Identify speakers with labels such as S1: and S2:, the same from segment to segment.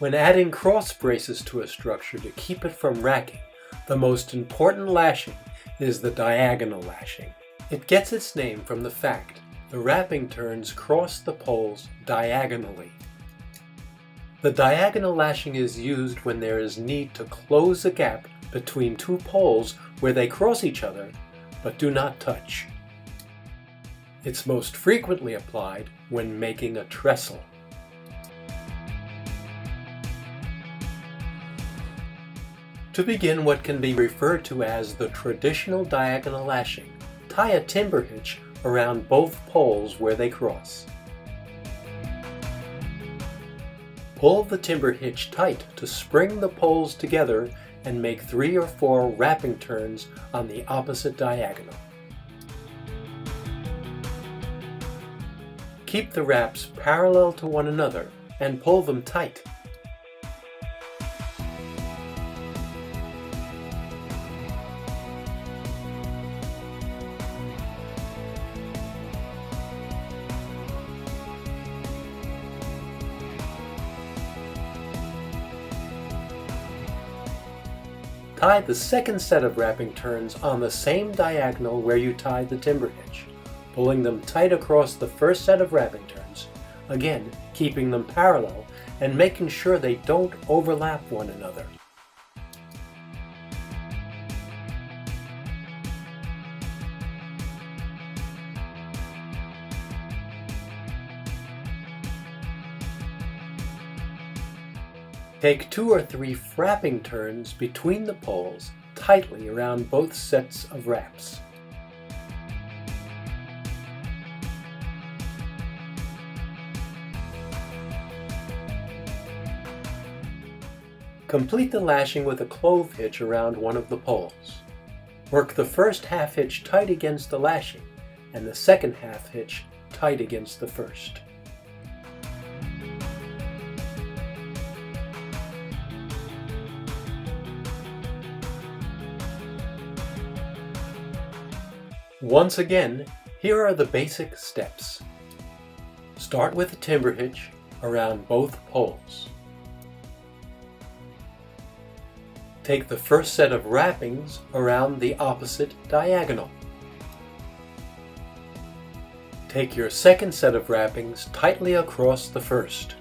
S1: When adding cross braces to a structure to keep it from racking, the most important lashing is the diagonal lashing. It gets its name from the fact the wrapping turns cross the poles diagonally. The diagonal lashing is used when there is need to close a gap between two poles where they cross each other but do not touch. It's most frequently applied when making a trestle. To begin what can be referred to as the traditional diagonal lashing, tie a timber hitch around both poles where they cross. Pull the timber hitch tight to spring the poles together and make 3 or 4 wrapping turns on the opposite diagonal. Keep the wraps parallel to one another and pull them tight. Tie the second set of wrapping turns on the same diagonal where you tied the timber hitch, pulling them tight across the first set of wrapping turns, again keeping them parallel and making sure they don't overlap one another. Take 2 or 3 frapping turns between the poles tightly around both sets of wraps. Complete the lashing with a clove hitch around one of the poles. Work the first half hitch tight against the lashing and the second half hitch tight against the first. Once again, here are the basic steps. Start with the timber hitch around both poles. Take the first set of wrappings around the opposite diagonal. Take your second set of wrappings tightly across the first.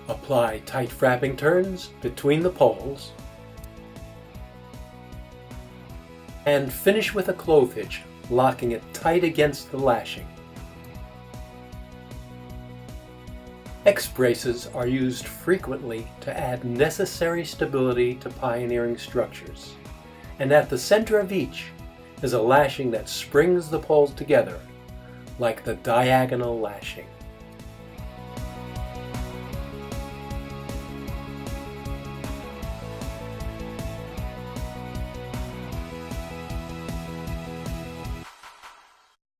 S1: Apply tight frapping turns between the poles. And finish with a clove hitch, locking it tight against the lashing. X braces are used frequently to add necessary stability to pioneering structures, and at the center of each is a lashing that springs the poles together, like the diagonal lashing.